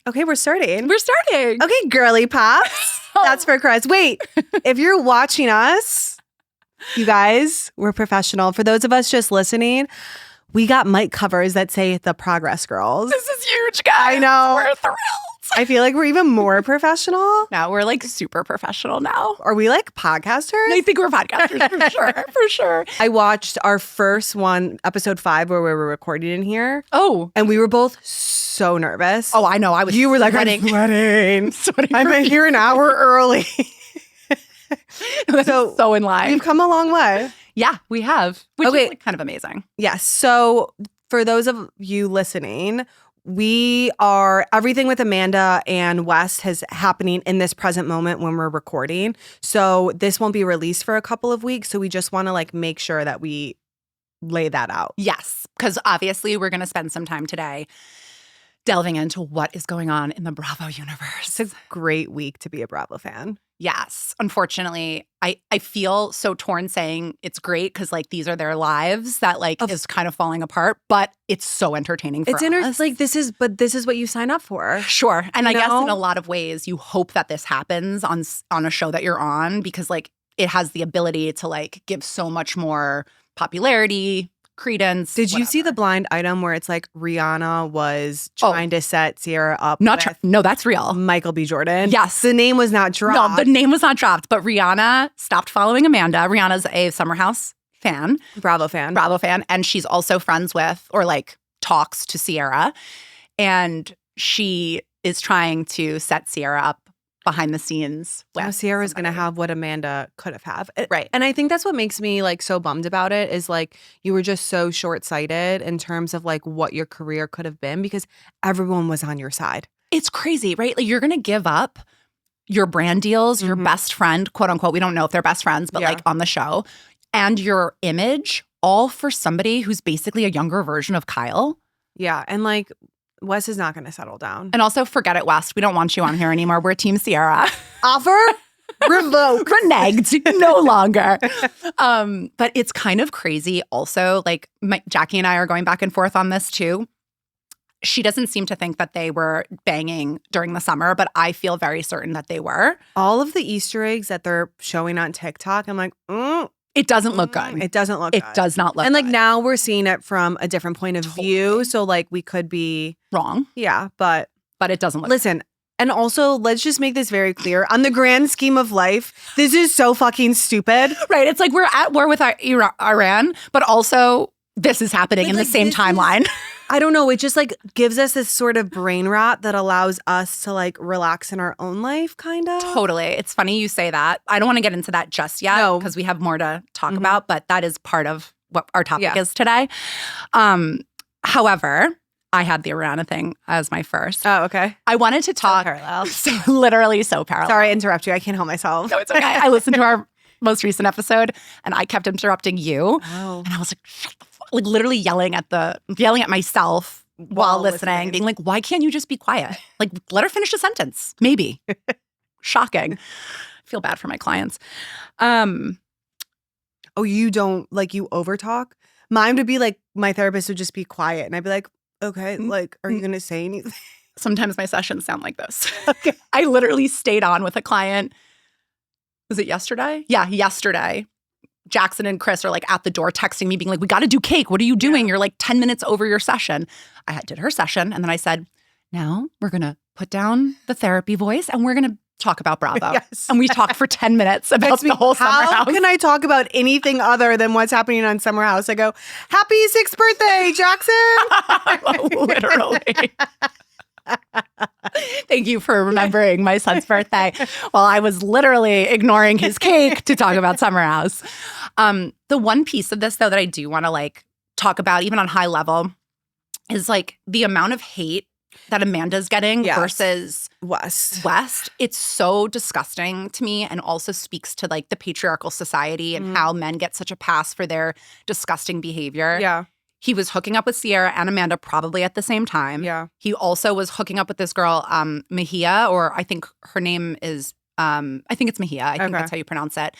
Okay, we're starting. We're starting. Okay, girly pops. That's for Chris. Wait, if you're watching us, you guys, we're professional. For those of us just listening, we got mic covers that say the Progress Girls. This is huge, guys. I know. We're thrilled. I feel like we're even more professional. No, we're like super professional now. Are we like podcasters? I think we're podcasters for sure. For sure. I watched our first one, episode 5, where we were recording in here. Oh. And we were both so nervous. Oh, I know. I was You were like, sweating. I'm sweating. I'm here an hour early. So in line. We've come a long way. Yeah, we have. Which Okay. is like kind of amazing. Yes. So for those of you listening, we are everything with Amanda and Wes is happening in this present moment when we're recording. So this won't be released for a couple of weeks. So we just want to like make sure that we lay that out. Yes, because obviously we're going to spend some time today delving into what is going on in the Bravo universe. It's a great week to be a Bravo fan. Yes. Unfortunately, I feel so torn saying it's great because like these are their lives that like is kind of falling apart, but it's so entertaining for us. Like this is what you sign up for. Sure. And I guess know? in a lot of ways you hope that this happens on a show that you're on because like it has the ability to like give so much more popularity, credence. Did you see the blind item where it's like Rihanna was trying to set Sierra up No, that's real. Michael B. Jordan? Yes. The name was not dropped. No, the name was not dropped, but Rihanna stopped following Amanda. Rihanna's a Summer House fan. Bravo fan. And she's also friends with or like talks to Sierra. And she is trying to set Sierra up behind the scenes. Sierra's going to have what Amanda could have had. Right. And I think that's what makes me like so bummed about it is like you were just so short-sighted in terms of like what your career could have been because everyone was on your side. It's crazy, right? Like you're going to give up your brand deals, your best friend, quote unquote. We don't know if they're best friends, but like on the show and your image all for somebody who's basically a younger version of Kyle. Yeah. And like Wes is not going to settle down. And also forget it, Wes. We don't want you on here anymore. We're Team Sierra. Offer revoked. Reneged. No longer. But it's kind of crazy also. Like Jackie and I are going back and forth on this too. She doesn't seem to think that they were banging during the summer, but I feel very certain that they were. All of the Easter eggs that they're showing on TikTok, I'm like, it doesn't look good. It doesn't look good. It does not look And like good. now we're seeing it from a different point of view. So like we could be wrong. Yeah, but it doesn't look Listen, and also let's just make this very clear. On the grand scheme of life, this is so fucking stupid. Right. It's like we're at war with Iran, but also this is happening in the same timeline. I don't know. It just like gives us this sort of brain rot that allows us to like relax in our own life, kind of. Totally. It's funny you say that. I don't want to get into that just yet because we have more to talk about, but that is part of what our topic is today. However, I had the Ariana thing as my first. Oh, okay. I wanted to talk. So parallel. Literally so parallel. Sorry I interrupt you. I can't help myself. No, it's okay. I listened to our most recent episode and I kept interrupting you. Oh. And I was like, shut the fuck. Like literally yelling at myself while listening, being like, why can't you just be quiet? Like, let her finish a sentence. Maybe. Shocking. I feel bad for my clients. Oh, you don't like you overtalk? Mine would be like my therapist would just be quiet and I'd be like, okay, like, are you going to say anything? Sometimes my sessions sound like this. Okay. I literally stayed on with a client. Was it yesterday? Yeah, yesterday. Jackson and Chris are like at the door texting me being like, we got to do cake. What are you doing? You're like 10 minutes over your session. I did her session. And then I said, now we're going to put down the therapy voice and we're going to talk about Bravo. Yes. And we talked for 10 minutes about the whole Summer House. How can I talk about anything other than what's happening on Summer House? I go, happy 6th birthday, Jackson. Literally. Thank you for remembering my son's birthday while I was literally ignoring his cake to talk about Summer House. The one piece of this, though, that I do want to like talk about, even on high level, is like the amount of hate that Amanda's getting versus West. It's so disgusting to me and also speaks to like the patriarchal society and how men get such a pass for their disgusting behavior. Yeah. He was hooking up with Sierra and Amanda probably at the same time. Yeah. He also was hooking up with this girl, Mejia, or I think her name is, I think it's Mejia. I think that's how you pronounce it.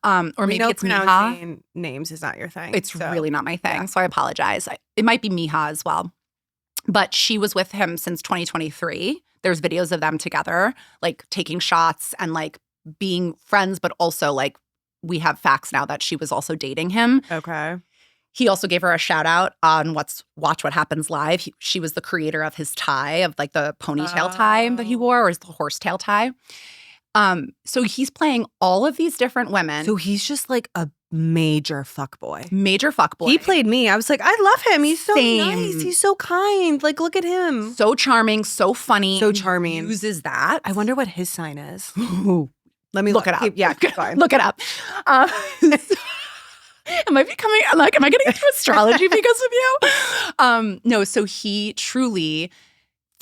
Or maybe it's Miha. Names is not your thing. It's really not my thing, so I apologize. It might be Miha as well. But she was with him since 2023. there's videos of them together, like taking shots and like being friends, but also like we have facts now that she was also dating him. Okay. He also gave her a shout out on Watch What Happens Live. She was the creator of his tie, of like the ponytail tie that he wore, or the horsetail tie. So he's playing all of these different women. So he's just like a major fuckboy. Major fuckboy. He played me. I was like, I love him. He's so Same. nice. He's so kind. Like, look at him. So charming, so funny. So and he charming. uses that. I wonder what his sign is. Let me look it up. Keep going. Look it up. Am I getting into astrology because of you? No, so he truly,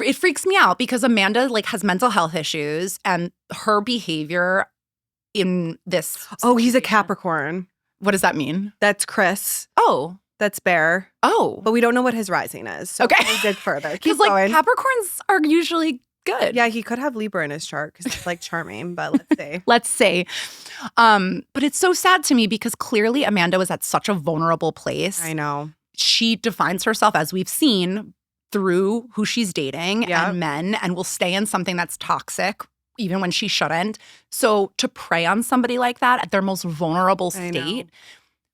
it freaks me out because Amanda like has mental health issues and her behavior in this. Oh, he's a situation- Capricorn. What does that mean? That's Chris. Oh. That's Bear. Oh. But we don't know what his rising is. So Okay. we'll dig further. Keep Because like going. Capricorns are usually good. Yeah, he could have Libra in his chart because it's like charming, but let's see. Let's say. But it's so sad to me because clearly Amanda was at such a vulnerable place. I know. She defines herself, as we've seen, through who she's dating Yeah. and men, and will stay in something that's toxic even when she shouldn't. So to prey on somebody like that at their most vulnerable I know. state,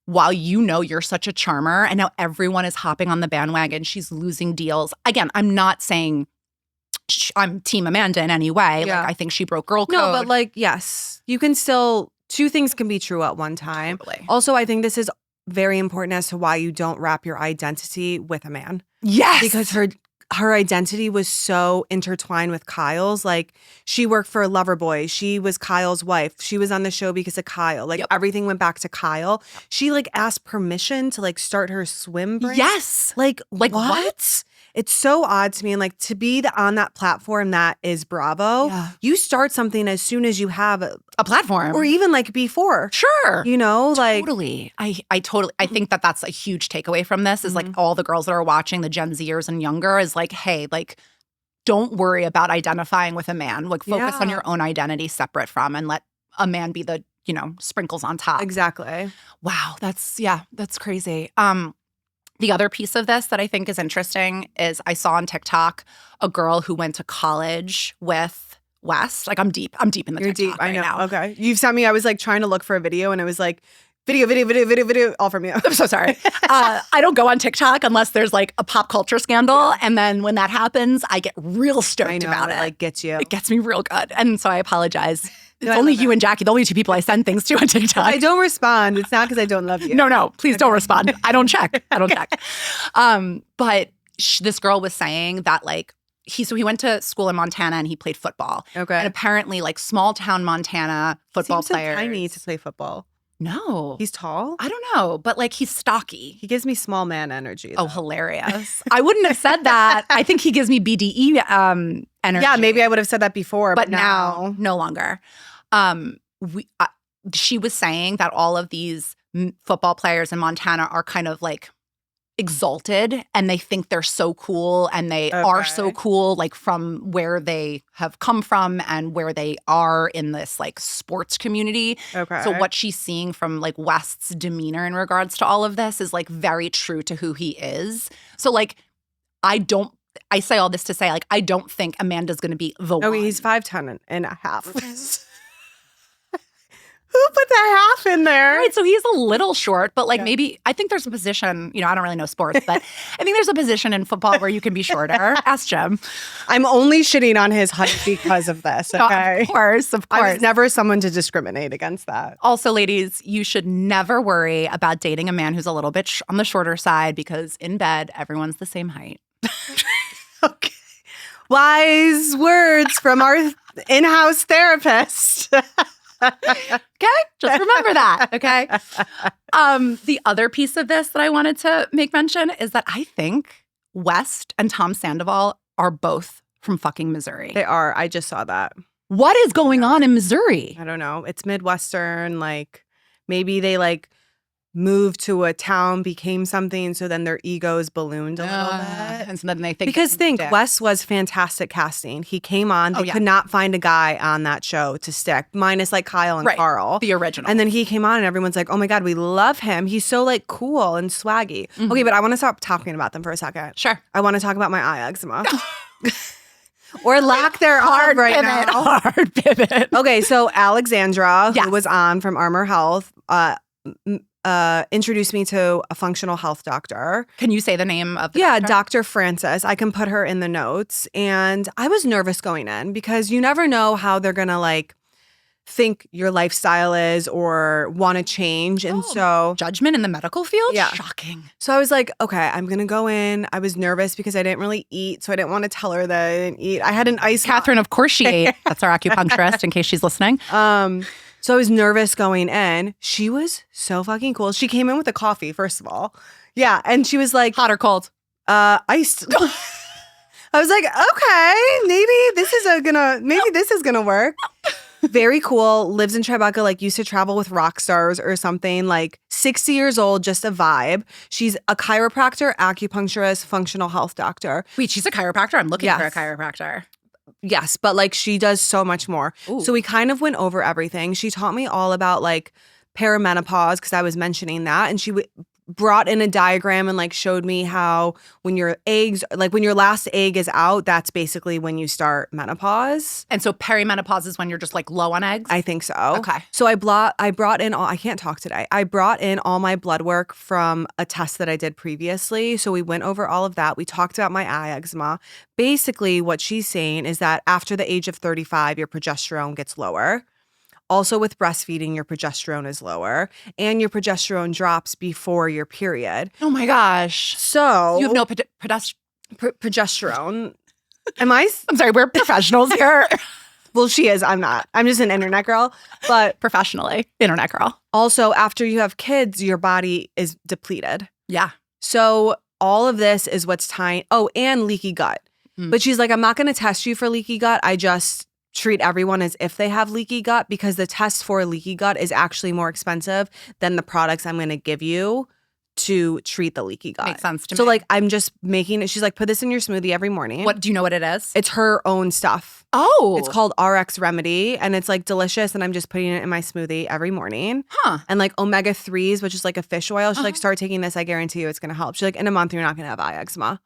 while you know you're such a charmer and now everyone is hopping on the bandwagon, she's losing deals. Again, I'm not saying I'm Team Amanda in any way. Yeah. Like, I think she broke girl code. No, but like, yes, you can still, two things can be true at one time. Totally. Also, I think this is very important as to why you don't wrap your identity with a man. Yes. Because her identity was so intertwined with Kyle's. Like, she worked for Loverboy. She was Kyle's wife. She was on the show because of Kyle. Like, everything went back to Kyle. She like asked permission to like start her swim brand. Yes. Like what? It's so odd to me. And like, to be on that platform that is Bravo, you start something as soon as you have a platform. or even like before. Sure. You know, like totally. I think that's a huge takeaway from this is like all the girls that are watching, the Gen Zers and younger, is like, hey, like, don't worry about identifying with a man. Like, focus on your own identity separate from, and let a man be the, sprinkles on top. Exactly. Wow. That's crazy. The other piece of this that I think is interesting is I saw on TikTok a girl who went to college with West. Like, I'm deep in the You're TikTok deep. I right know. now. Okay. You've sent me, I was like trying to look for a video and it was like video, all from you. I'm so sorry. I don't go on TikTok unless there's like a pop culture scandal. And then when that happens, I get real stoked about it. Like gets you. It gets me real good. And so I apologize. It's only you and Jackie, the only two people I send things to on TikTok. I don't respond. It's not because I don't love you. No, please don't respond. I don't check. But this girl was saying that like, he went to school in Montana and he played football. Okay. And apparently like small town Montana football Seems so players. tiny to play football. No. He's tall? I don't know, but like he's stocky. He gives me small man energy. Oh, hilarious. I wouldn't have said that. I think he gives me BDE energy. Yeah, maybe I would have said that before, But now, no longer. She was saying that all of these football players in Montana are kind of like exalted and they think they're so cool and they are so cool, like from where they have come from and where they are in this like sports community. Okay. So what she's seeing from like West's demeanor in regards to all of this is like very true to who he is. So like I say all this to say like I don't think Amanda's going to be the one. Oh, he's 5'10" and a half. Who put the half in there? Right, so he's a little short, but like maybe I think there's a position, I don't really know sports, but I think there's a position in football where you can be shorter. Ask Jim. I'm only shitting on his height because of this, okay? Of course. I was never someone to discriminate against that. Also, ladies, you should never worry about dating a man who's a little bit on the shorter side because in bed, everyone's the same height. Okay. Wise words from our in-house therapist. Okay? Just remember that, okay? The other piece of this that I wanted to make mention is that I think West and Tom Sandoval are both from fucking Missouri. They are. I just saw that. What is going on in Missouri? I don't know. It's Midwestern. Like, maybe they like moved to a town, became something, so then their egos ballooned a little bit. And so then they think Because Wes was fantastic casting. He came on. They could not find a guy on that show to stick, minus like Kyle and Carl. The original. And then he came on and everyone's like, oh my God, we love him. He's so like cool and swaggy. Okay, but I want to stop talking about them for a second. Sure. I want to talk about my eye eczema. or lack thereof right now. Hard pivot. Okay, so Alexandra, Yes. who was on from Armor Health, introduced me to a functional health doctor. Can you say the name of the doctor? Dr. Francis. I can put her in the notes. And I was nervous going in because you never know how they're going to like think your lifestyle is or want to change. And so judgment in the medical field? Yeah. Shocking. So I was like, okay, I'm going to go in. I was nervous because I didn't really eat. So I didn't want to tell her that I didn't eat. I had an ice. Catherine, of course she ate. That's our acupuncturist in case she's listening. So I was nervous going in. She was so fucking cool. She came in with a coffee, first of all. Yeah. And she was like, hot or cold? Iced. I was like, okay, maybe this is gonna work. Very cool. Lives in Tribeca, like used to travel with rock stars or something, like 60 years old, just a vibe. She's a chiropractor, acupuncturist, functional health doctor. Wait, she's a chiropractor? I'm looking Yes. for a chiropractor. Yes, but like she does so much more. Ooh. So we kind of went over everything. She taught me all about like perimenopause because I was mentioning that. And she brought in a diagram and like showed me how when your eggs, like when your last egg is out, that's basically when you start menopause. And so perimenopause is when you're just like low on eggs? I think so. Okay. So I brought in all, I can't talk today. I brought in all my blood work from a test that I did previously. So we went over all of that. We talked about my eye eczema. Basically what she's saying is that after the age of 35, your progesterone gets lower. Also with breastfeeding, your progesterone is lower and your progesterone drops before your period. Oh my gosh. So You have no progesterone. Am I? I'm sorry, we're professionals here. Well, she is. I'm not. I'm just an internet girl. But Professionally, internet girl. also after you have kids, your body is depleted. Yeah. So all of this is what's tying. Oh, and leaky gut. But she's like, I'm not going to test you for leaky gut. I just treat everyone as if they have leaky gut because the test for leaky gut is actually more expensive than the products I'm going to give you to treat the leaky gut. Makes sense to me. So like I'm just making it. She's like, put this in your smoothie every morning. What do you know what it is? It's her own stuff. Oh. It's called RX Remedy and it's like delicious and I'm just putting it in my smoothie every morning. Huh. And like omega-3s, which is like a fish oil. She's like, start taking this. I guarantee you it's going to help. She's like, in a month, you're not going to have eye eczema.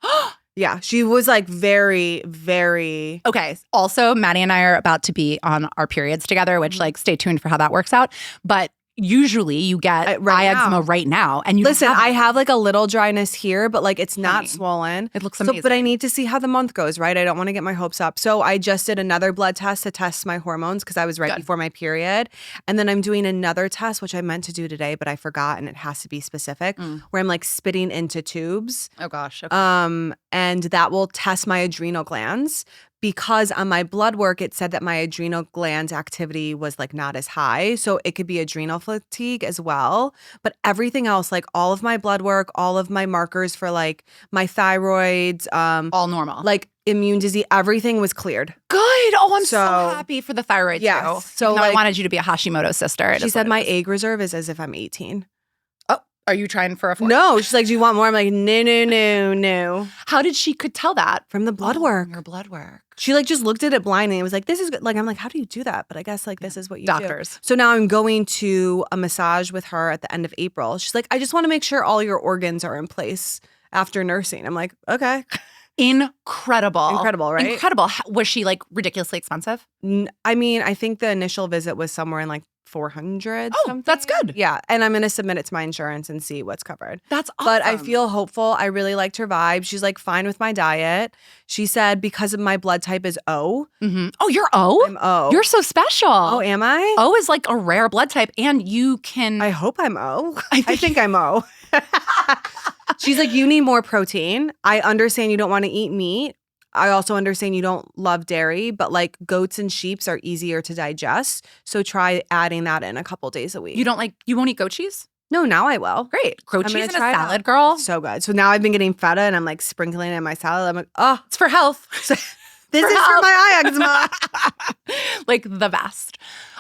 Yeah, she was like very, very. Okay. Also, Maddie and I are about to be on our periods together, which like stay tuned for how that works out. But usually you get eye eczema right now. And you listen, I have like a little dryness here, but like it's not swollen. It looks amazing. But I need to see how the month goes, right? I don't want to get my hopes up. So I just did another blood test to test my hormones because I was right before my period. And then I'm doing another test, which I meant to do today, but I forgot and it has to be specific, where I'm like spitting into tubes. Oh gosh. Okay. And that will test my adrenal glands. Because on my blood work, it said that my adrenal gland activity was like not as high. So it could be adrenal fatigue as well. But everything else, like all of my blood work, all of my markers for like my thyroid, all normal. like immune disease, everything was cleared. Good. Oh, I'm so happy for the thyroid yes. too. So Even though like, I wanted you to be a Hashimoto sister. She said my egg reserve is as if I'm 18. Are you trying for a fourth? No. She's like, do you want more? I'm like, no. How did she could tell that? From the blood work. Your blood work. She like just looked at it blindly and was like, this is good. Like, I'm like, how do you do that? But I guess like this is what you Doctors. do. So now I'm going to a massage with her at the end of April. She's like, I just want to make sure all your organs are in place after nursing. I'm like, okay. Incredible, right? Incredible. Was she like ridiculously expensive? I mean, I think the initial visit was somewhere in like 400. Oh, something. that's good. Yeah. And I'm going to submit it to my insurance and see what's covered. That's awesome. But I feel hopeful. I really liked her vibe. She's like fine with my diet. She said because of my blood type is O. Mm-hmm. Oh, you're O? I'm O. You're so special. Oh, am I? O is like a rare blood type and you can. I hope I'm O. I think I'm O. She's like, you need more protein. I understand you don't want to eat meat. I also understand you don't love dairy, but like goats and sheeps are easier to digest. So try adding that in a couple days a week. You won't eat goat cheese? No, now I will. Great. Goat cheese in a try it out. salad, girl. So good. So now I've been getting feta and I'm like sprinkling it in my salad. I'm like, oh, It's for health. this is for my eye eczema. Like the best.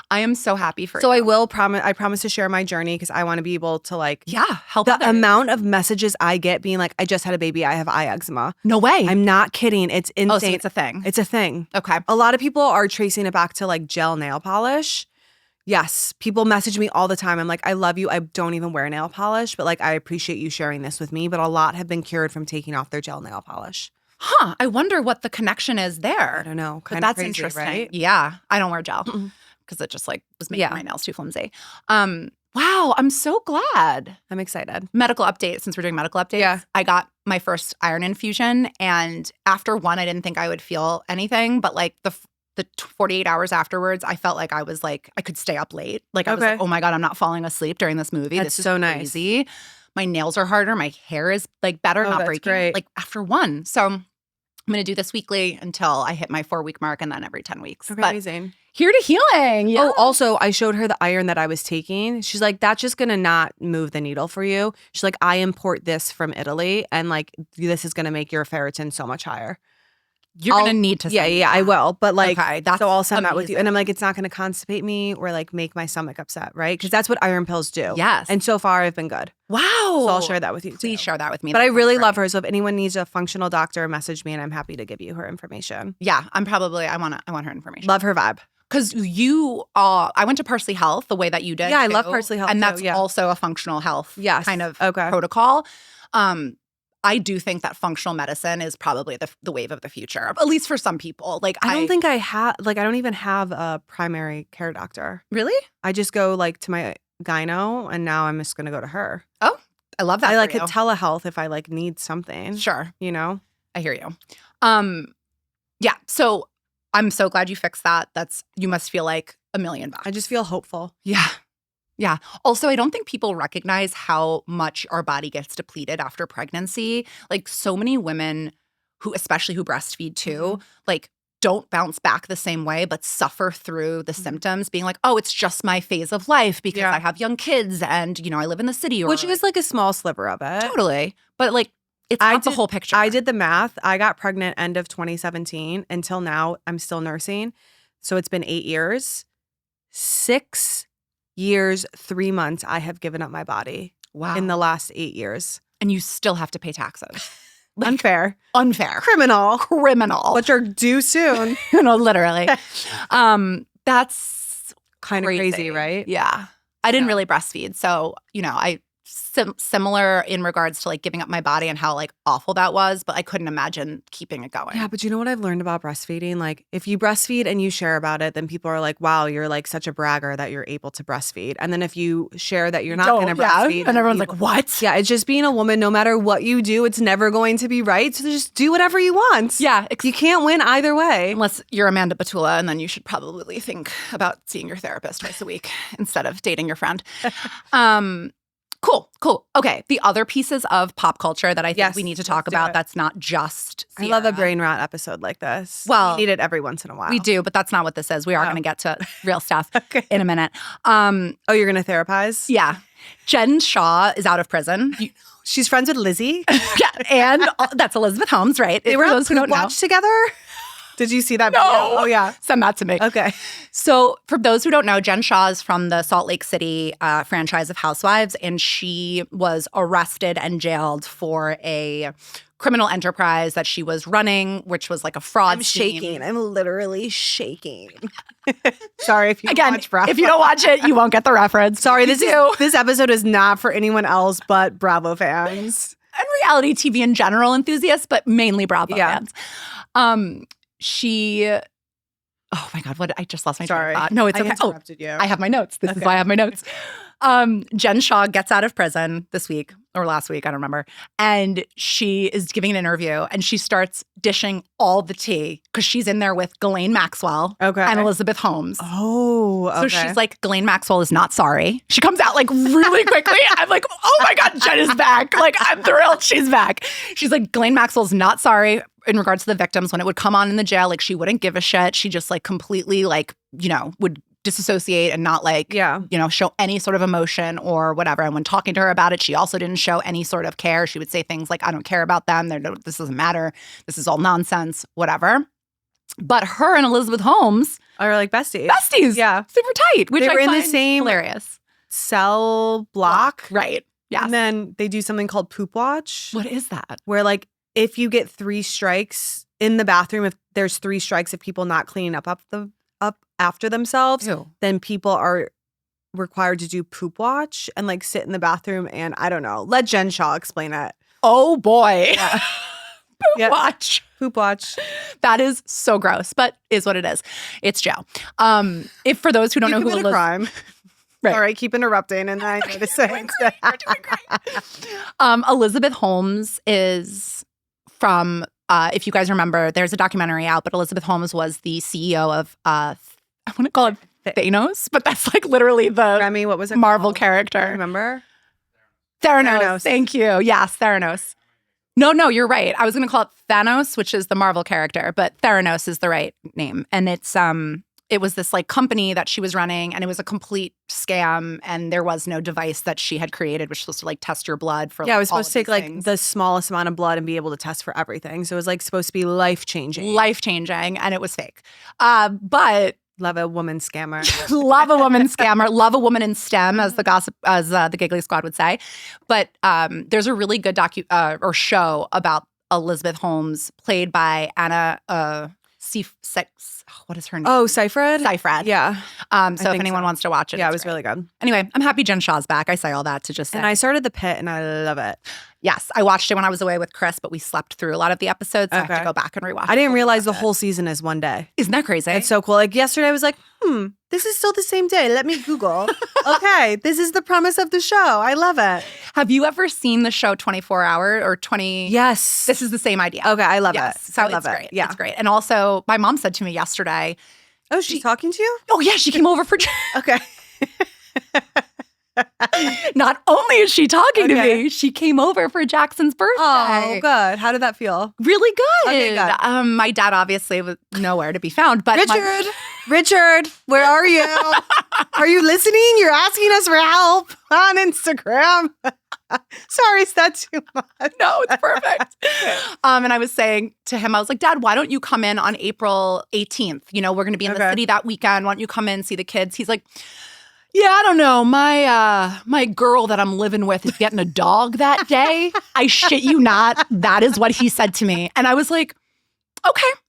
I am so happy for So you. I promise to share my journey because I want to be able to like help the others. amount of messages I get being like, I just had a baby, I have eye eczema. No way. I'm not kidding. It's insane. Oh, so it's a thing. It's a thing. Okay. A lot of people are tracing it back to like gel nail polish. Yes. People message me all the time. I'm like, I love you. I don't even wear nail polish, but like, I appreciate you sharing this with me. But a lot have been cured from taking off their gel nail polish. I wonder what the connection is there. I don't know. But Kind of that's crazy, interesting. right? Yeah. I don't wear gel because it just like was making my nails too flimsy. Wow. I'm so glad. I'm excited. Medical update, since we're doing medical updates. Yeah. I got my first iron infusion, and after one, I didn't think I would feel anything, but like the 48 hours afterwards, I felt like I was like, I could stay up late. Like I was like, oh my God, I'm not falling asleep during this movie. That's this is so crazy. nice. My nails are harder. My hair is like better, not that's breaking. great. Like after one. So I'm going to do this weekly until I hit my 4-week mark, and then every 10 weeks. Okay, but amazing. here to healing. Yeah. Oh, also, I showed her the iron that I was taking. She's like, that's just going to not move the needle for you. She's like, I import this from Italy, and like, this is going to make your ferritin so much higher. You're going to need to send Yeah, I will. But like, okay, that's so I'll send that with you. amazing. And I'm like, it's not going to constipate me or like make my stomach upset, right? Because that's what iron pills do. Yes. And so far, I've been good. Wow. So I'll share that with you too. Please share that with me. But That I really sounds love great. her. So if anyone needs a functional doctor, message me and I'm happy to give you her information. Yeah, I want her information. Love her vibe. Because I went to Parsley Health the way that you did. Yeah, I too, love Parsley Health and too, that's yeah. also a functional health kind of protocol. I do think that functional medicine is probably the wave of the future, at least for some people. Like I don't think I have, like, I don't even have a primary care doctor. Really? I just go like to my gyno, and now I'm just gonna go to her. Oh, I love that. I like for a you. telehealth if I like need something. Sure. You know? I hear you. Yeah. So I'm so glad you fixed that. You must feel like $1 million. I just feel hopeful. Yeah. Yeah. Also, I don't think people recognize how much our body gets depleted after pregnancy. Like so many women especially who breastfeed too, like don't bounce back the same way, but suffer through the symptoms, being like, oh, it's just my phase of life because I have young kids and, I live in the city. Which is like a small sliver of it. Totally. But like, it's not the whole picture. I did the math. I got pregnant end of 2017. Until now, I'm still nursing. So it's been 8 years. 6 years, 3 months, I have given up my body. Wow. In the last 8 years. And you still have to pay taxes. Like, unfair. Criminal. Which are due soon. Literally. That's kind of crazy, right? Yeah. I didn't really breastfeed. So, I similar in regards to like giving up my body and how like awful that was, but I couldn't imagine keeping it going. Yeah, but you know what I've learned about breastfeeding? Like if you breastfeed and you share about it, then people are like, wow, you're like such a bragger that you're able to breastfeed. And then if you share that you're not going to breastfeed. And everyone's like, what? Yeah, it's just being a woman. No matter what you do, it's never going to be right. So just do whatever you want. Yeah. You can't win either way. Unless you're Amanda Batula, and then you should probably think about seeing your therapist twice a week instead of dating your friend. Cool. Okay. The other pieces of pop culture that I think we need to talk about that's not just Sierra. I love a brain rot episode like this. Well, we need it every once in a while. We do, but that's not what this is. We are going to get to real stuff in a minute. Oh, you're going to therapize? Yeah. Jen Shah is out of prison. She's friends with Lizzie? Yeah. And that's Elizabeth Holmes, right? They were on Poop Watch together? Did you see that video? No. Oh, yeah. Send that to me. Okay. So for those who don't know, Jen Shah is from the Salt Lake City franchise of Housewives, and she was arrested and jailed for a criminal enterprise that she was running, which was like a fraud scheme. Shaking. I'm literally shaking. Sorry if you watch Bravo. If you don't watch it, you won't get the reference. Sorry, this episode is not for anyone else but Bravo fans. And reality TV in general enthusiasts, but mainly Bravo fans. Oh my God, I just lost my train of thought. No, it's okay. Interrupted you. I have my notes. This is why I have my notes. Jen Shah gets out of prison this week or last week, I don't remember. And she is giving an interview and she starts dishing all the tea because she's in there with Ghislaine Maxwell and Elizabeth Holmes. Oh, okay. So she's like, Ghislaine Maxwell is not sorry. She comes out like really quickly. I'm like, oh my God, Jen is back. Like, I'm thrilled she's back. She's like, Ghislaine Maxwell's not sorry in regards to the victims. When it would come on in the jail, like she wouldn't give a shit. She just like completely like, would disassociate and not like, show any sort of emotion or whatever. And when talking to her about it, she also didn't show any sort of care. She would say things like, I don't care about them. This doesn't matter. This is all nonsense, whatever. But her and Elizabeth Holmes are like besties. Yeah. Super tight. Which they were I in find the same hilarious cell block. Right. Yeah. And then they do something called Poop Watch. What is that? Where like if you get 3 strikes in the bathroom, if there's 3 strikes of people not cleaning up after themselves, then people are required to do Poop Watch and like sit in the bathroom and I don't know. Let Jen Shah explain it. Oh boy. Yeah. Yep. watch. Poop watch. That is so gross, but is what it is. It's Joe. If for those who don't know who Elizabeth crime. Right. All right, keep interrupting, and I notice it. We're doing great. Elizabeth Holmes is from. If you guys remember, there's a documentary out, but Elizabeth Holmes was the CEO of. I want to call it Thanos, but that's like literally the Remy, what was it Marvel called? character. Remember? Theranos. Thank you. Yes, Theranos. No, you're right. I was going to call it Thanos, which is the Marvel character, but Theranos is the right name. And it was this like company that she was running, and it was a complete scam, and there was no device that she had created, which was supposed to like test your blood for. Yeah, it was all supposed to take like things. the smallest amount of blood and be able to test for everything. So it was like supposed to be life-changing. Life-changing, and it was fake. But love a woman scammer. love a woman scammer, love a woman in STEM, as the Giggly Squad would say. But there's a really good or show about Elizabeth Holmes, played by Anna what is her name? Oh, Seyfried? Seyfried. Yeah. So if anyone wants to watch it, Yeah, it it's was great. really good. Anyway, I'm happy Jen Shah's back. I say all that to just say. And I started The Pit, and I love it. Yes, I watched it when I was away with Chris, but we slept through a lot of the episodes, so I have Okay. to go back and rewatch it. I didn't realize the whole season is one day. Isn't that crazy? It's so cool. Like yesterday, I was like, this is still the same day. Let me Google. Okay, this is the premise of the show. I love it. Have you ever seen the show 24 Hour or 20? Yes. This is the same idea. Okay, I love Yes. it. So I love it's it. great. Yeah. It's great. And also, my mom said to me yesterday, Oh, she's talking to you? oh, yeah, she came over for. Okay. Not only is she talking to Okay. me, she came over for Jackson's birthday. Oh, good. How did that feel? Really good. Okay, good. My dad obviously was nowhere to be found, but Richard, where are you? Are you listening? You're asking us for help on Instagram. Sorry, is that too much? No, it's perfect. And I was saying to him, I was like, Dad, why don't you come in on April 18th? You know, we're going to be in the city that weekend. Why don't you come in, see the kids? He's like, yeah, I don't know. My girl that I'm living with is getting a dog that day. I shit you not. That is what he said to me. And I was like,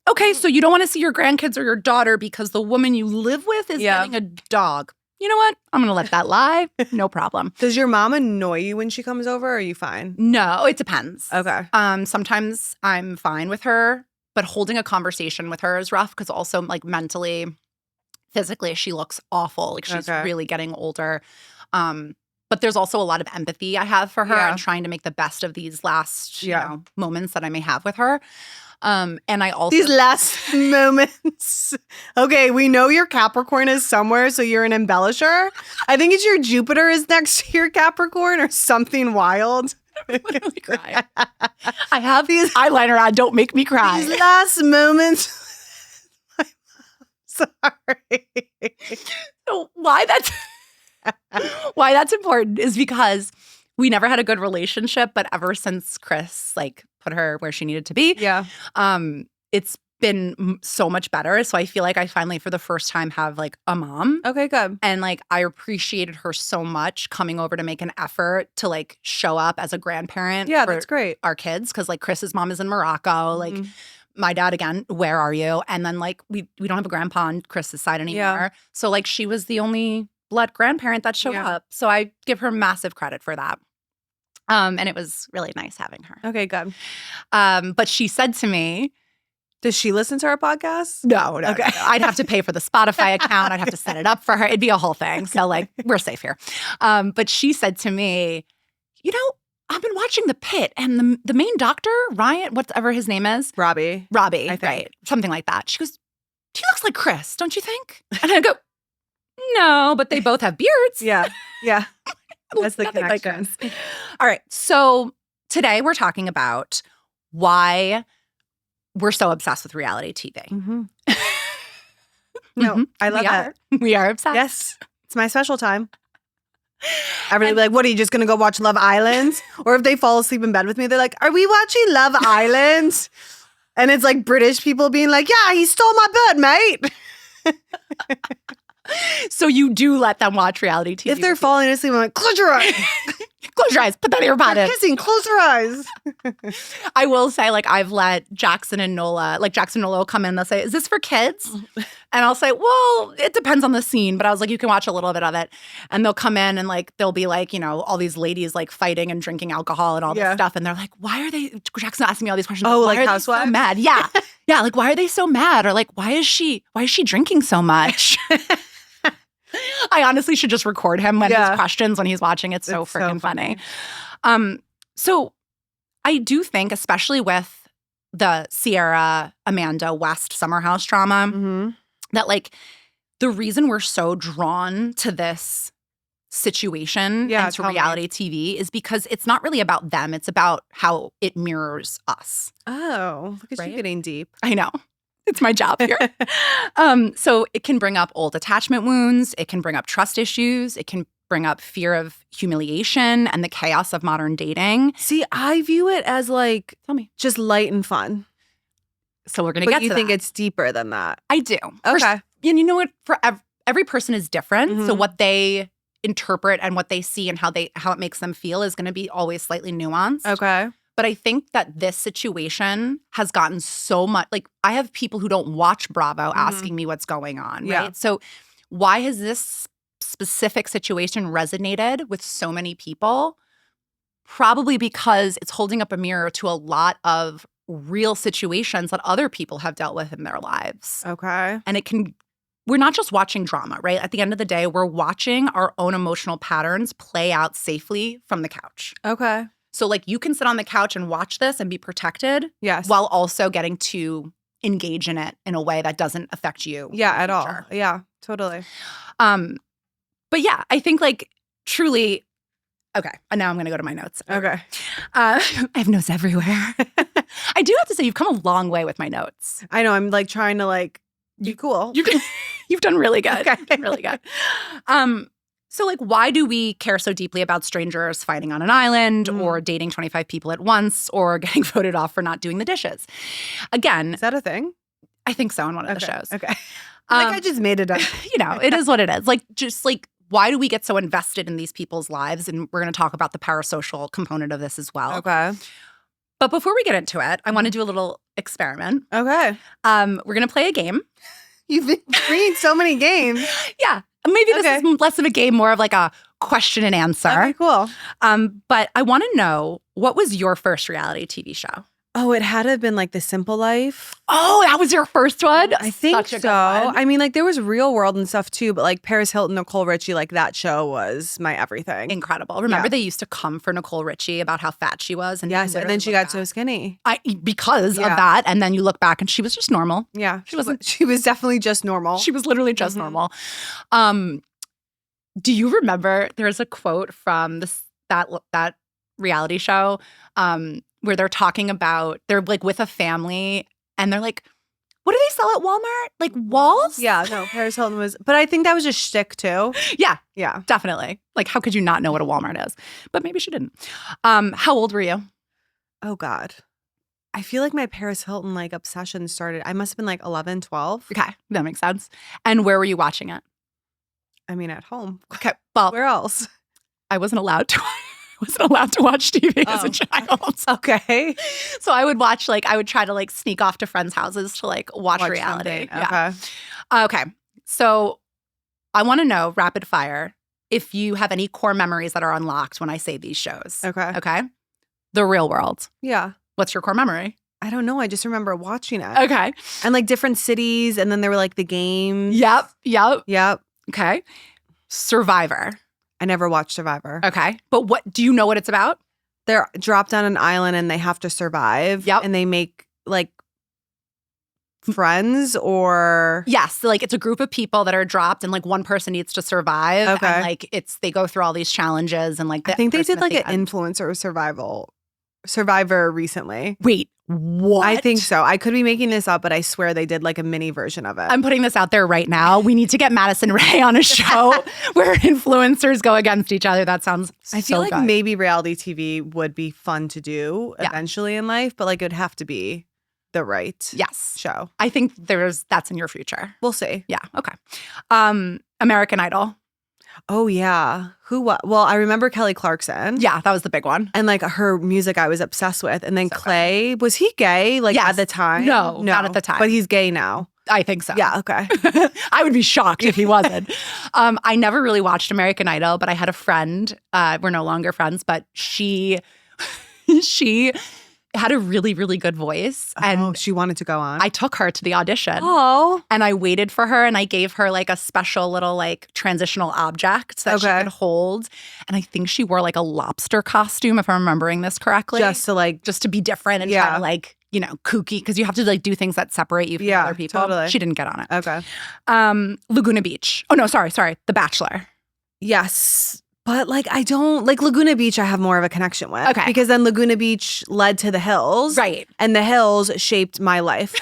okay. So you don't want to see your grandkids or your daughter because the woman you live with is getting a dog. You know what? I'm going to let that lie. No problem. Does your mom annoy you when she comes over, or are you fine? No, it depends. Okay. Sometimes I'm fine with her, but holding a conversation with her is rough because also like mentally, physically, she looks awful. Like she's really getting older. But there's also a lot of empathy I have for her and trying to make the best of these last moments that I may have with her. And I also these last moments. Okay, we know your Capricorn is somewhere, so you're an embellisher. I think it's your Jupiter is next to your Capricorn or something wild. literally cry. I have these eyeliner on. Don't make me cry. These last moments. Sorry. So why that's important is because we never had a good relationship, but ever since Chris like put her where she needed to be, it's been so much better. So I feel like I finally, for the first time, have like a mom. Okay, good. And like I appreciated her so much coming over to make an effort to like show up as a grandparent. Yeah, for that's great. Our kids, because like Chris's mom is in Morocco. Like my dad again, where are you? And then like we don't have a grandpa on Chris's side anymore. Yeah. So like she was the only blood grandparent that showed up. So I give her massive credit for that. And it was really nice having her. Okay, good. But she said to me, does she listen to our podcast? No. Okay. No. I'd have to pay for the Spotify account. I'd have to set it up for her. It'd be a whole thing. So like, we're safe here. But she said to me, you know, I've been watching The Pit and the main doctor, Ryan, whatever his name is. Robbie, I think. right. Something like that. She goes, he looks like Chris, don't you think? And I go, no, but they both have beards. Yeah. That's the Nothing like connection. Chris. All right. So today we're talking about why we're so obsessed with reality TV. No, I love that. We are obsessed. Yes. It's my special time. Everybody be like, what, are you just going to go watch Love Island? Or if they fall asleep in bed with me, they're like, are we watching Love Island? And it's like British people being like, yeah, he stole my bird, mate. So you do let them watch reality TV? If they're falling asleep, I'm like, close your eyes. Close your eyes. Put that in your They're pocket. kissing. Close your eyes. I will say, like, I've let Jackson and Nola will come in. They'll say, is this for kids? And I'll say, well, it depends on the scene. But I was like, you can watch a little bit of it. And they'll come in and, like, they'll be like, you know, all these ladies, like, fighting and drinking alcohol and all this stuff. And they're like, why are they, Jackson asking me all these questions. Oh, why like are housewives? they so mad? Yeah. Yeah. Like, why are they so mad? Or like, why is she drinking so much? I honestly should just record him when his questions when he's watching. It's so freaking funny. So I do think, especially with the Sierra, Amanda, West Summer House drama, that like the reason we're so drawn to this situation and to reality TV is because it's not really about them. It's about how it mirrors us. Oh, look at you getting deep. I know. It's my job here. So it can bring up old attachment wounds. It can bring up trust issues. It can bring up fear of humiliation and the chaos of modern dating. See, I view it as like, tell me, just light and fun. So we're going to get to that. But you think it's deeper than that? I do. Okay. And you know what? For every person is different. So what they interpret and what they see and how it makes them feel is going to be always slightly nuanced. Okay. But I think that this situation has gotten so much, like I have people who don't watch Bravo asking me what's going on, right? Yeah. So why has this specific situation resonated with so many people? Probably because it's holding up a mirror to a lot of real situations that other people have dealt with in their lives. Okay. And we're not just watching drama, right? At the end of the day, we're watching our own emotional patterns play out safely from the couch. Okay. So, like, you can sit on the couch and watch this and be protected. Yes. While also getting to engage in it in a way that doesn't affect you. Yeah, at all. Yeah, totally. But yeah, I think, like, truly, okay. And now I'm going to go to my notes. Okay. I have notes everywhere. I do have to say, you've come a long way with my notes. I know. I'm, like, trying to, like, be cool. You've done really good. Okay. Really good. So, like, why do we care so deeply about strangers fighting on an island or dating 25 people at once or getting voted off for not doing the dishes? Again. Is that a thing? I think so in one of the shows. Okay. I just made it up. You know, it is what it is. Like, just like, why do we get so invested in these people's lives? And we're going to talk about the parasocial component of this as well. Okay. But before we get into it, I want to do a little experiment. Okay. We're going to play a game. You've been bringing so many games. Yeah. Maybe this is less of a game, more of like a question and answer. Okay, cool. But I want to know, what was your first reality TV show? Oh, it had to have been like The Simple Life. Oh, that was your first one? I think so. I mean, like there was Real World and stuff too, but like Paris Hilton, Nicole Richie, like that show was my everything. Incredible. Remember they used to come for Nicole Richie about how fat she was? And yes, and then she got so skinny. Because of that. And then you look back and she was just normal. Yeah. She was definitely just normal. She was literally just normal. Do you remember, there's a quote from that reality show where they're talking about, they're like with a family and they're like, what do they sell at Walmart? Like walls? Yeah, no, Paris Hilton was, but I think that was just shtick too. Yeah. Yeah. Definitely. Like, how could you not know what a Walmart is? But maybe she didn't. How old were you? Oh, God. I feel like my Paris Hilton like obsession started, I must have been like 11, 12. Okay. That makes sense. And where were you watching it? I mean, at home. Okay. Well, where else? I wasn't allowed to watch TV as a child. Okay. So I would try to like sneak off to friends' houses to like watch reality. Something. Okay. Yeah. Okay. So I want to know, rapid fire, if you have any core memories that are unlocked when I say these shows. Okay. Okay. The Real World. Yeah. What's your core memory? I don't know. I just remember watching it. Okay. And like different cities, and then there were like the games. Yep. Okay. Survivor. I never watched Survivor. Okay. But do you know what it's about? They're dropped on an island and they have to survive. Yep. And they make like friends or. Yes. Like it's a group of people that are dropped and like one person needs to survive. Okay. And like they go through all these challenges and like. I think they did like an influencer Survivor recently. Wait, what? I think so. I could be making this up, but I swear they did like a mini version of it. I'm putting this out there right now. We need to get Madison Ray on a show where influencers go against each other. That sounds I feel like good. maybe reality TV would be fun to do eventually in life, but like it would have to be the right show. I think that's in your future. We'll see. Yeah. Okay. American Idol. Oh, yeah. Who, what? Well, I remember Kelly Clarkson. Yeah, that was the big one. And like her music I was obsessed with. And then So Clay, was he gay like Yes. at the time? No, not at the time. But he's gay now. I think so. Yeah, okay. I would be shocked if he wasn't. I never really watched American Idol, but I had a friend. We're no longer friends, but she had a really, really good voice. And she wanted to go on. I took her to the audition. Oh. And I waited for her and I gave her like a special little like transitional object that she could hold. And I think she wore like a lobster costume, if I'm remembering this correctly. Just to be different and try to like, you know, kooky, because you have to like do things that separate you from other people. Totally. She didn't get on it. Okay. Laguna Beach. Oh no, sorry. The Bachelor. Yes. But like I don't like Laguna Beach I have more of a connection with. Okay. Because then Laguna Beach led to the Hills. Right. And the Hills shaped my life.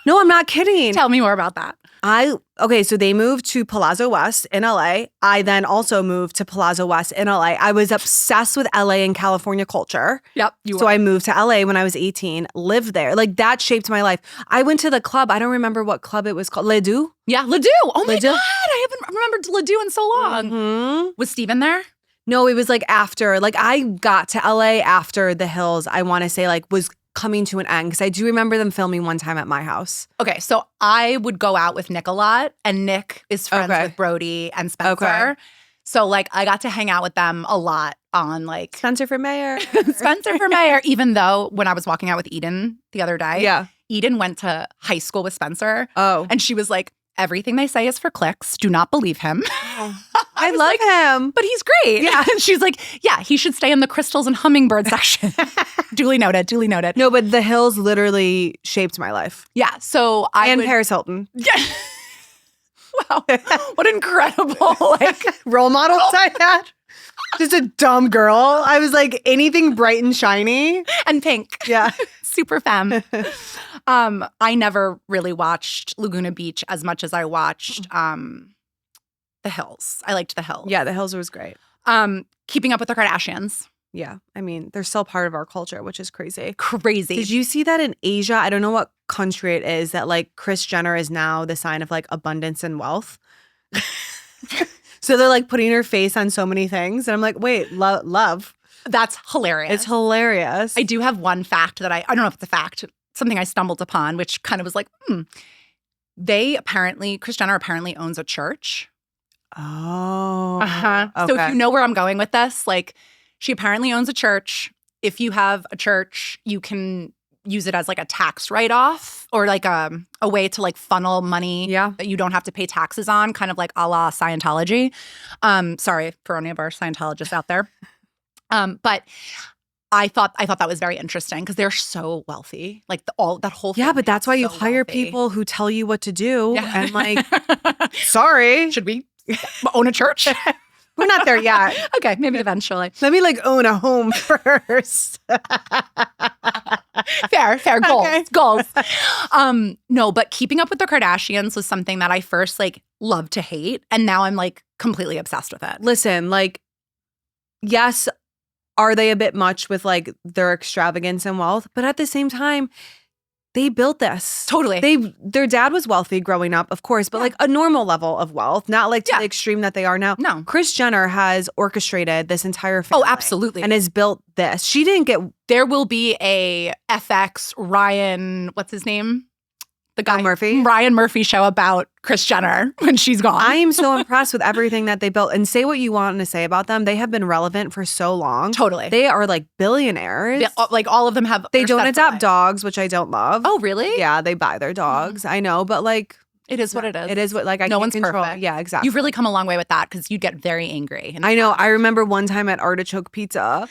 No, I'm not kidding. Tell me more about that. So they moved to Palazzo West in LA. I then also moved to Palazzo West in LA. I was obsessed with LA and California culture. Yep. So I moved to LA when I was 18, lived there. Like that shaped my life. I went to the club. I don't remember what club it was called. Le Doux? Yeah, Ledoux. Oh my Ledoux. God. I haven't remembered Ledoux in so long. Mm-hmm. Was Steven there? No, it was like after. Like I got to LA after the Hills, I want to say like was coming to an end because I do remember them filming one time at my house. Okay, so I would go out with Nick a lot, and Nick is friends with Brody and Spencer. Okay. So like I got to hang out with them a lot on like Spencer for mayor. Spencer for mayor, even though when I was walking out with Eden the other day, Eden went to high school with Spencer. Oh. And she was like, everything they say is for clicks. Do not believe him. I love him. But he's great. Yeah. And she's like, yeah, he should stay in the crystals and hummingbird section. Duly noted. No, but the Hills literally shaped my life. Yeah. So Paris Hilton. Yeah. Wow. What incredible role models I had. Just a dumb girl. I was like anything bright and shiny. And pink. Yeah. Super femme. I never really watched Laguna Beach as much as I watched The Hills. I liked The Hills. Yeah, The Hills was great. Keeping Up with the Kardashians. Yeah. I mean, they're still part of our culture, which is crazy. Crazy. Did you see that in Asia? I don't know what country it is that like Kris Jenner is now the sign of like abundance and wealth. So they're like putting her face on so many things. And I'm like, wait, love. That's hilarious. It's hilarious. I do have one fact that I don't know if it's a fact, something I stumbled upon, which kind of was like, Kris Jenner apparently owns a church. Oh. Uh-huh. Okay. So if you know where I'm going with this, like she apparently owns a church. If you have a church, you can use it as like a tax write-off or like a way to like funnel money that you don't have to pay taxes on, kind of like a la Scientology. Sorry for any of our Scientologists out there. But I thought that was very interesting because they're so wealthy. Like that whole thing. Yeah, but that's why you hire people who tell you what to do. Yeah. And like, sorry. Should we own a church? We're not there yet. Okay, maybe eventually. Let me like own a home first. Fair. Goals. No, but Keeping Up with the Kardashians was something that I first like loved to hate. And now I'm like completely obsessed with it. Listen, like, yes, are they a bit much with like their extravagance and wealth? But at the same time, they built this. Totally. Their dad was wealthy growing up, of course, but like a normal level of wealth, not like to the extreme that they are now. No. Kris Jenner has orchestrated this entire family. Oh, absolutely. And has built this. She didn't get... There will be a FX Ryan, what's his name? The guy, Ryan Murphy show about Kris Jenner when she's gone. I am so impressed with everything that they built. And say what you want to say about them. They have been relevant for so long. Totally. They are like billionaires. Like all of them have... They don't adopt dogs, which I don't love. Oh, really? Yeah, they buy their dogs. I know, but like... It is what it is. It is what, like, I no can't one's control. Perfect. Yeah, exactly. You've really come a long way with that because you'd get very angry. I know. I remember one time at Artichoke Pizza...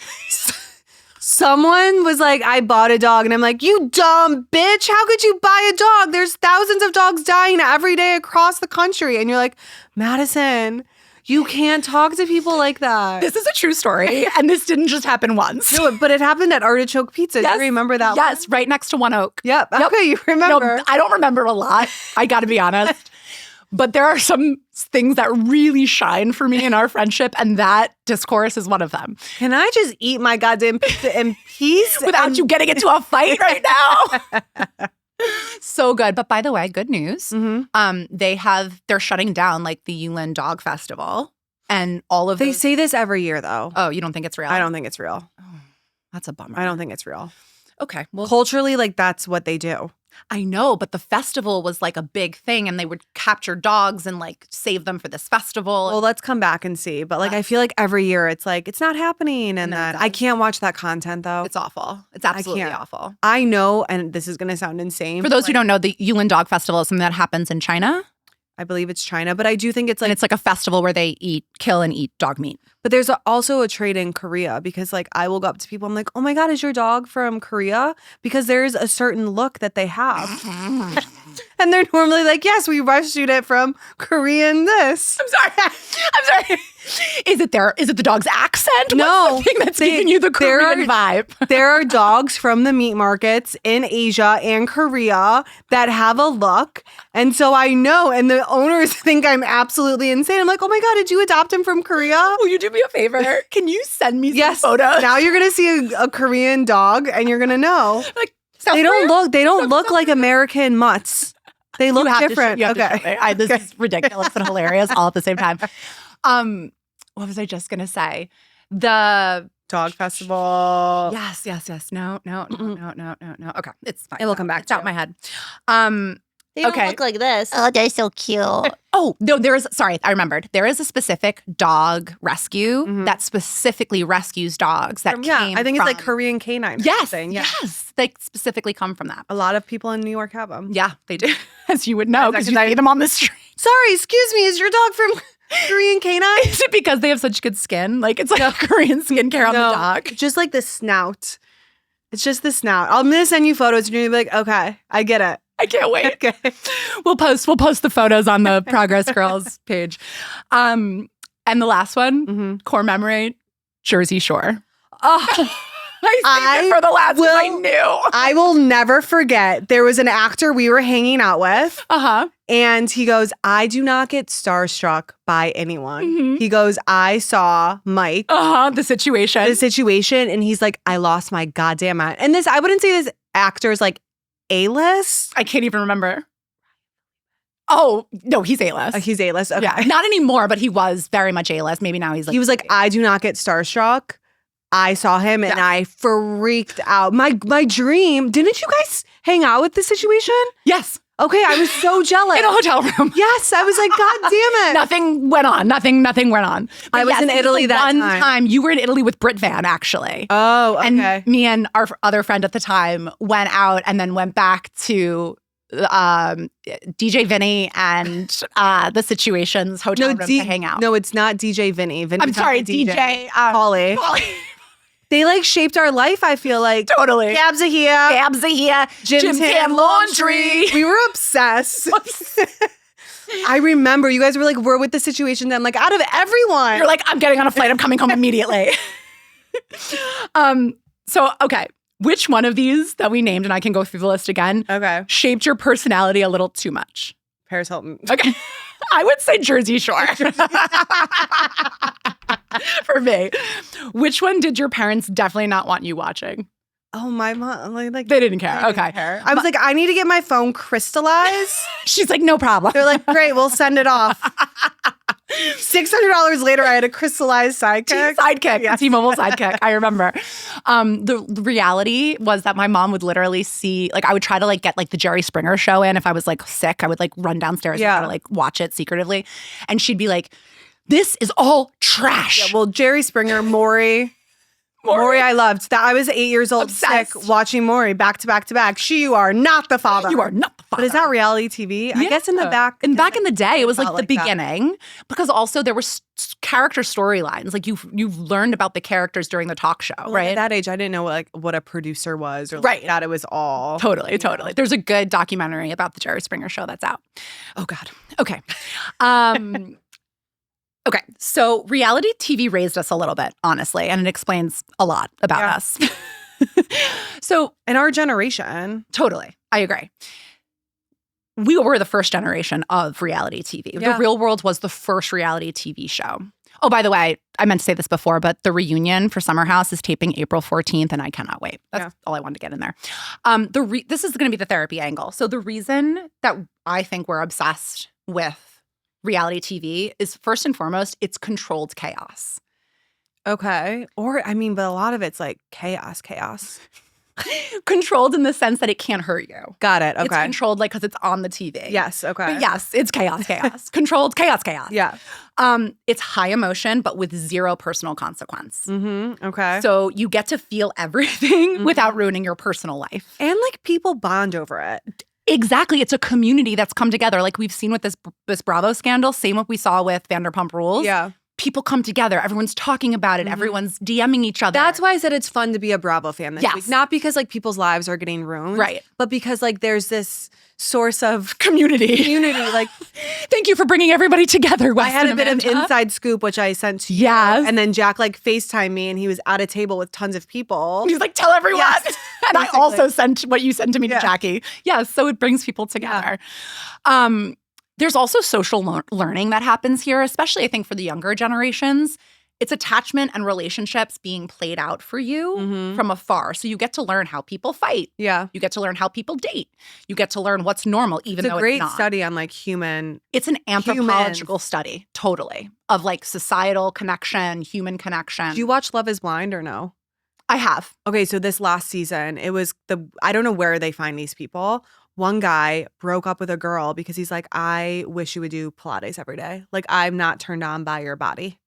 Someone was like, I bought a dog. And I'm like, you dumb bitch. How could you buy a dog? There's thousands of dogs dying every day across the country. And you're like, Madison, you can't talk to people like that. This is a true story. And this didn't just happen once. No, but it happened at Artichoke Pizza. Yes. Do you remember that Yes, one? right next to One Oak. Yep. Okay, you remember. No, I don't remember a lot. I got to be honest. But there are some things that really shine for me in our friendship, and that discourse is one of them. Can I just eat my goddamn pizza in peace? Without you getting into a fight right now? So good. But by the way, good news. Mm-hmm. They're shutting down like the Yulin Dog Festival. And all of They those, say this every year, though. oh, you don't think it's real? I don't think it's real. Oh, that's a bummer. I don't think it's real. Okay. Well, Culturally, like, that's what they do. I know, but the festival was like a big thing and they would capture dogs and like save them for this festival. Well, let's come back and see. But, like, I feel like every year it's like, it's not happening. And No, then it I does. can't watch that content, though. It's awful. It's absolutely can't. awful. I know, and this is going to sound insane. For those who don't know, the Yulin Dog Festival is something that happens in China. I believe it's China, but I do think it's like, And it's like a festival where they kill and eat dog meat. but there's also a trade in Korea because like I will go up to people, I'm like, oh my God, is your dog from Korea? Because there's a certain look that they have. And they're normally like, yes, we rescued it from Korean this. I'm sorry. Is it the dog's accent? No, What's the thing that's giving you the Korean vibe? There are dogs from the meat markets in Asia and Korea that have a look. And so I know, and the owners think I'm absolutely insane. I'm like, oh my God, did you adopt him from Korea? Will you do me a favor? Can you send me some Yes. photos? Now you're going to see a Korean dog and you're going to know. Like, They don't look like American mutts. They look different. Okay. This is ridiculous and hilarious all at the same time. What was I just gonna say? The Dog festival. yes. No. Okay, it's fine. It'll come back It's to out you. my head. They don't Okay. look like this. Oh, they're so cute. Oh, no, sorry, I remembered. There is a specific dog rescue Mhm. that specifically rescues dogs that came I think it's like from- Korean canine. Yes, thing. Yeah. yes. They specifically come from that. A lot of people in New York have them. Yeah, they do. As you would know, because you see them on the street. Sorry, excuse me. Is your dog from Korean canine? Is it because they have such good skin? Like it's like Korean skincare on the dog. Just like the snout. It's just the snout. I'm gonna send you photos and you're gonna be like, okay, I get it. I can't wait. Okay. We'll post the photos on the Progress Girls page. And the last one, Mm-hmm. core memory, Jersey Shore. Oh, I saved it for the last one. I will- knew. I will never forget. There was an actor we were hanging out with, Uh-huh. and he goes, I do not get starstruck by anyone. Mhm. He goes, I saw Mike, Uh-huh. The situation. the situation, and he's like, I lost my goddamn mind. And this, I wouldn't say this actor's like A-list. I can't even remember. Oh, no, he's A-list. He's A-list. Okay. Yeah, not anymore, but he was very much A-list. Maybe now he's like He was like, I do not get starstruck. I saw him and Yeah. I freaked out. My dream. Didn't you guys hang out with this situation? yes, Okay, I was so jealous. in a hotel room. Yes, I was like, God damn it. Nothing went on. Nothing went on. But I was in it Italy the that one time. You were in Italy with Brit Van, actually. Oh, okay. And me and our other friend at the time went out and then went back to DJ Vinny and the Situations hotel room to hang out. No, it's not DJ Vinny. Vinny's I'm not sorry, the DJ Polly. Polly. They like shaped our life, I feel like. Totally. Cabs are here. Cabs are here. Jim Tan Laundry. We were obsessed. I remember you guys were like, we're with the Situation. I'm like, out of everyone. You're like, I'm getting on a flight. I'm coming home immediately. So, okay. Which one of these that we named, and I can go through the list again, Okay. shaped your personality a little too much? Paris Hilton. Okay. I would say Jersey Shore. For me. Which one did your parents definitely not want you watching? Oh, my mom. Like They didn't care. they didn't Okay. care. I was like, I need to get my phone crystallized. She's like, no problem. They're like, great, we'll send it off. $600 later, I had a crystallized sidekick. Sidekick, Yes. T-Mobile sidekick. I remember. The reality was that my mom would literally see, like, I would try to like get like the Jerry Springer show in. If I was like sick, I would like run downstairs and try to like watch it secretively. And she'd be like, this is all trash. Yeah, well, Jerry Springer, Maury, I loved. That I was 8 years old, Obsessed. sick, watching Maury back to back to back. You are not the father. You are not the father. But is that reality TV? I guess in the back. And back in the day, it was like felt the like that. beginning, because also there were character storylines. Like you've learned about the characters during the talk show, Well, right? At that age, I didn't know what a producer was, or Right. that it was all Totally. There's a good documentary about the Jerry Springer show that's out. Oh God. Okay. Okay. So reality TV raised us a little bit, honestly, and it explains a lot about Yeah. us. So In our generation, totally. I agree. We were the first generation of reality TV. Yeah. The Real World was the first reality TV show. Oh, by the way, I meant to say this before, but the reunion for Summer House is taping April 14th, and I cannot wait. That's all I wanted to get in there. This is going to be the therapy angle. So the reason that I think we're obsessed with reality TV is first and foremost, it's controlled chaos. Okay. Or, I mean, but a lot of it's like chaos. Controlled in the sense that it can't hurt you. Got it. Okay. It's controlled like because it's on the TV. Yes. Okay. But yes, it's chaos. Controlled chaos. Yeah. It's high emotion, but with zero personal consequence. Mm-hmm. Okay. So you get to feel everything without ruining your personal life. And like people bond over it. Exactly. It's a community that's come together. Like we've seen with this Bravo scandal, same what we saw with Vanderpump Rules. Yeah. People come together. Everyone's talking about it. Everyone's DMing each other. That's why I said it's fun to be a Bravo fan this Yes. week. Not because like people's lives are getting ruined. Right. But because like there's this source of community. Like, thank you for bringing everybody together, Wes I had and a bit of Amanda. inside scoop, which I sent to you. Yes. And then Jack like FaceTimed me and he was at a table with tons of people. He's like, tell everyone. Yes. And I Basically. also sent what you sent to me to Yeah. Jackie. Yes, so it brings people together. There's also social learning that happens here, especially I think for the younger generations. It's attachment and relationships being played out for you from afar. So you get to learn how people fight. Yeah. You get to learn how people date. You get to learn what's normal, even It's though a great it's not. study on like human. It's an anthropological study, totally, of like societal connection, human connection. Do you watch Love is Blind or no? I have. Okay, so this last season, it was I don't know where they find these people. One guy broke up with a girl because he's like, I wish you would do Pilates every day. Like, I'm not turned on by your body.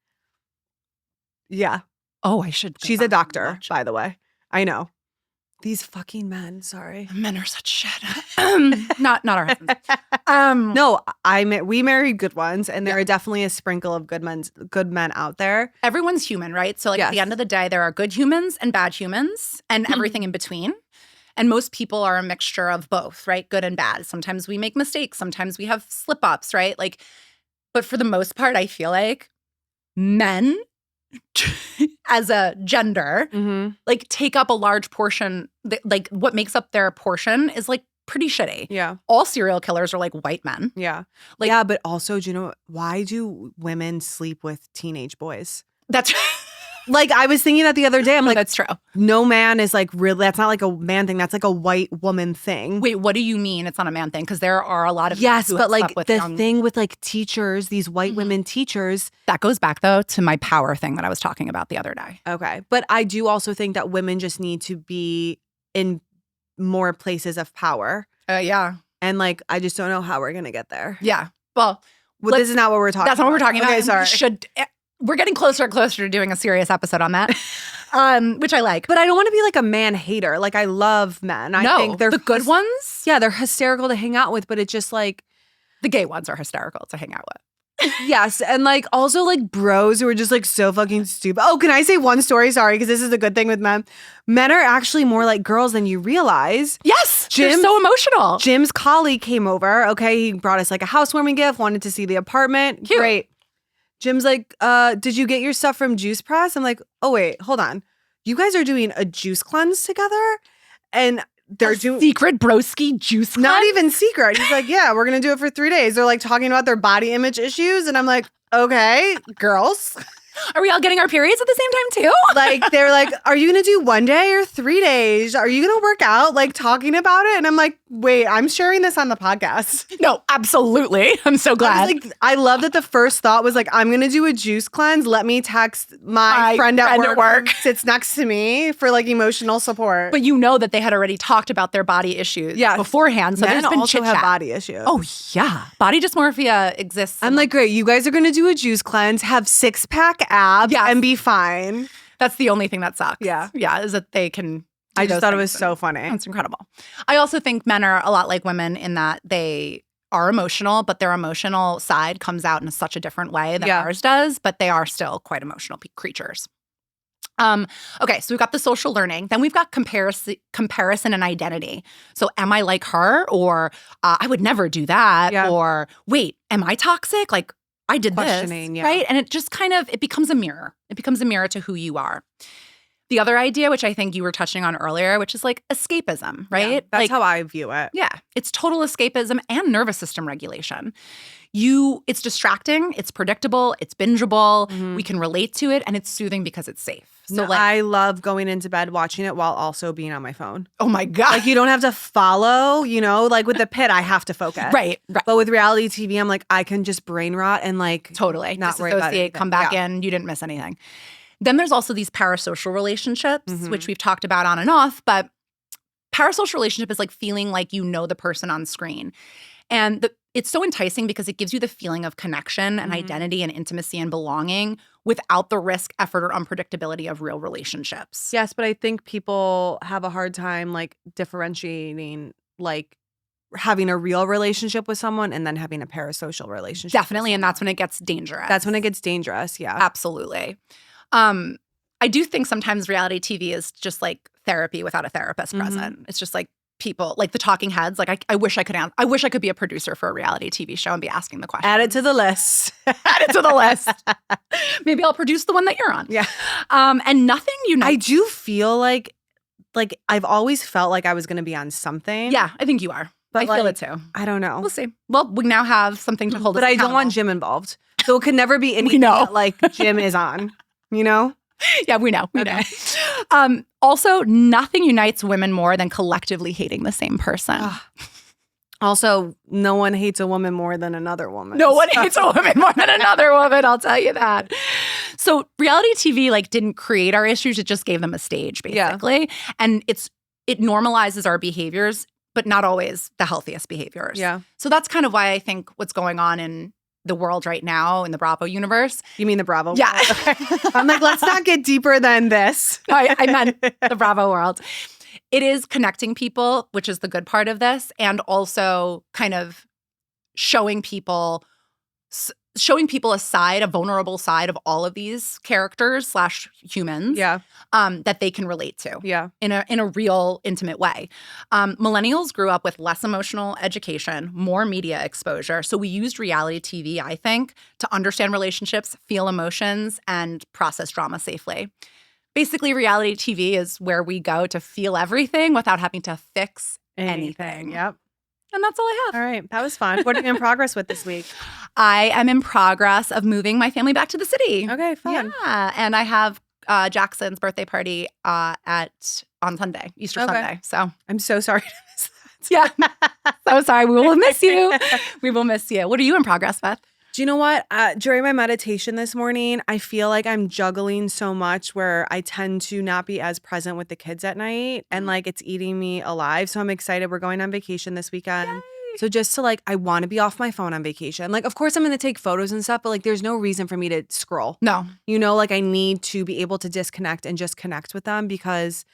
Yeah. Oh, I should. She's a doctor, by the way. I know. These fucking men, sorry. Men are such shit. Not our husbands. No, we married good ones, and there are definitely a sprinkle of good men out there. Everyone's human, right? So like at the end of the day, there are good humans and bad humans and everything in between. And most people are a mixture of both, right? Good and bad. Sometimes we make mistakes. Sometimes we have slip-ups, right? Like, but for the most part, I feel like men as a gender, like take up a large portion, like what makes up their portion is like pretty shitty. Yeah. All serial killers are like white men. Yeah. Like, yeah, but also, do you know, why do women sleep with teenage boys? That's like, I was thinking that the other day. I'm like, that's true. No man is like really, that's not like a man thing. That's like a white woman thing. Wait, what do you mean it's not a man thing? Because there are a lot of yes, who but have like slept with the young... thing with like teachers, these white women teachers. That goes back though to my power thing that I was talking about the other day. Okay. But I do also think that women just need to be in more places of power. Yeah. And like, I just don't know how we're going to get there. Yeah. Well, this is not what we're talking about. That's not what we're talking about. Okay, sorry. We're getting closer and closer to doing a serious episode on that, which I like. But I don't want to be like a man hater. Like, I love men. I think they're the good ones. Yeah, they're hysterical to hang out with, but it's just like the gay ones are hysterical to hang out with. Yes, and like also like bros who are just like so fucking stupid. Oh, can I say one story? Sorry, because this is a good thing with men. Men are actually more like girls than you realize. Yes, they're so emotional. Jim's colleague came over. Okay, he brought us like a housewarming gift. Wanted to see the apartment. Cute. Great. Jim's like, did you get your stuff from Juice Press? I'm like, oh wait, hold on. You guys are doing a juice cleanse together, and they're doing secret broski juice cleanse? Not even secret. He's like, yeah, we're gonna do it for 3 days. They're like talking about their body image issues, and I'm like, okay, girls. Are we all getting our periods at the same time too? Like, they're like, are you gonna do 1 day or 3 days? Are you gonna work out? Like talking about it, and I'm like, wait, I'm sharing this on the podcast. No, absolutely. I'm so glad. I love that the first thought was like, I'm gonna do a juice cleanse. Let me text my friend at work who sits next to me for like emotional support. But you know that they had already talked about their body issues beforehand. So Men there's been also chit-chat. have body issues. Oh yeah, body dysmorphia exists. I'm like, great, you guys are gonna do a juice cleanse, have 6-pack abs, and be fine. That's the only thing that sucks. Yeah, is that they can. I just thought it was so funny. It's incredible. I also think men are a lot like women in that they are emotional, but their emotional side comes out in such a different way than ours does, but they are still quite emotional creatures. Okay, so we've got the social learning. Then we've got comparison and identity. So am I like her? Or I would never do that. Yeah. Or wait, am I toxic? Like I did Questioning, this, yeah. right? And it just kind of, it becomes a mirror. It becomes a mirror to who you are. The other idea, which I think you were touching on earlier, which is like escapism, right? Yeah, that's like, how I view it. Yeah, it's total escapism and nervous system regulation. It's distracting, it's predictable, it's bingeable, we can relate to it, and it's soothing because it's safe. So No, like, I love going into bed watching it while also being on my phone. oh my God. Like, you don't have to follow, like with The Pit, I have to focus. Right. But with reality TV, I'm like, I can just brain rot and like Totally. not worry about Disassociate, anything. come back in. You didn't miss anything. Then there's also these parasocial relationships, which we've talked about on and off. But parasocial relationship is like feeling like you know the person on screen. And it's so enticing because it gives you the feeling of connection and identity and intimacy and belonging without the risk, effort, or unpredictability of real relationships. Yes, but I think people have a hard time like differentiating like having a real relationship with someone and then having a parasocial relationship. Definitely. And that's when it gets dangerous. That's when it gets dangerous. Yeah. Absolutely. I do think sometimes reality TV is just like therapy without a therapist present. It's just like people, like the talking heads. Like I wish I could be a producer for a reality TV show and be asking the questions. Add it to the list. Add it to the list. Maybe I'll produce the one that you're on. Yeah. And nothing unites. I do feel like I've always felt like I was going to be on something. Yeah, I think you are. But I feel like, it too. I don't know. We'll see. Well, we now have something to hold us But I don't want accountable. Jim involved. So it could never be anything that like Jim is on, Yeah, we know. We know. Also, nothing unites women more than collectively hating the same person. Also, no one hates a woman more than another woman. No one hates a woman more than another woman, I'll tell you that. So reality TV like didn't create our issues, it just gave them a stage, basically. And it normalizes our behaviors, but not always the healthiest behaviors. Yeah. So that's kind of why I think what's going on in the world right now, in the Bravo universe. You mean the Bravo? Yeah. world? Okay. I'm like, let's not get deeper than this. No, I meant the Bravo world. It is connecting people, which is the good part of this, and also kind of showing people a vulnerable side of all of these characters / humans Yeah. that they can relate to Yeah. in a real intimate way. Millennials grew up with less emotional education, more media exposure. So we used reality TV, I think, to understand relationships, feel emotions, and process drama safely. Basically, reality TV is where we go to feel everything without having to fix anything. Yep. And that's all I have. All right. That was fun. What are you in progress with this week? I am in progress of moving my family back to the city. Okay, fun. Yeah. And I have Jackson's birthday party on Sunday, Easter Sunday. So I'm so sorry to miss that. yeah. So sorry. We will miss you. We will miss you. What are you in progress with? Do you know what? During my meditation this morning, I feel like I'm juggling so much where I tend to not be as present with the kids at night and like it's eating me alive. So I'm excited. We're going on vacation this weekend. Yay. So just to like, I want to be off my phone on vacation. Like, of course I'm going to take photos and stuff, but like there's no reason for me to scroll. No. Like I need to be able to disconnect and just connect with them because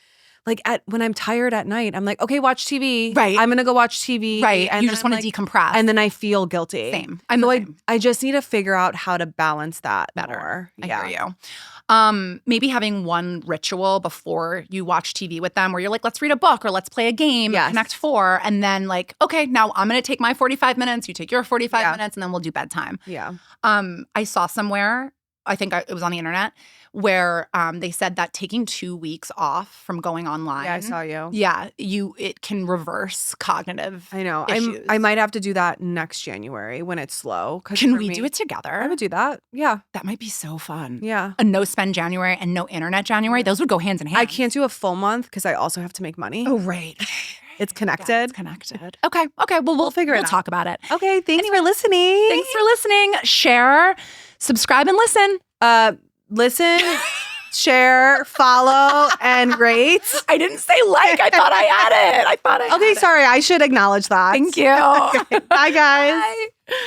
like when I'm tired at night, I'm like, okay, watch TV. Right. I'm going to go watch TV. Right. And You then just I'm want to like, decompress. and then I feel guilty. Same. I just need to figure out how to balance that better. more. I hear you. Maybe having one ritual before you watch TV with them where you're like, let's read a book or let's play a game, Yes. Connect 4. And then like, okay, now I'm going to take my 45 minutes, you take your 45 minutes, and then we'll do bedtime. Yeah. I saw somewhere, I think it was on the internet, where they said that taking 2 weeks off from going online. Yeah, I saw you. Yeah, it can reverse cognitive I know. issues. I might have to do that next January when it's slow. Can we do it together? I would do that. Yeah. That might be so fun. Yeah. A no-spend January and no internet January, those would go hand in hand. I can't do a full month because I also have to make money. Oh, right. It's connected. Yeah, it's connected. Okay. Well, we'll figure it out. We'll talk about it. Okay. Thanks for listening. Thanks for listening. Share, subscribe, and listen. Listen, share, follow, and rate. I didn't say like. I thought I had it. Okay, sorry. I should acknowledge that. Thank you. Okay, bye, guys. Bye.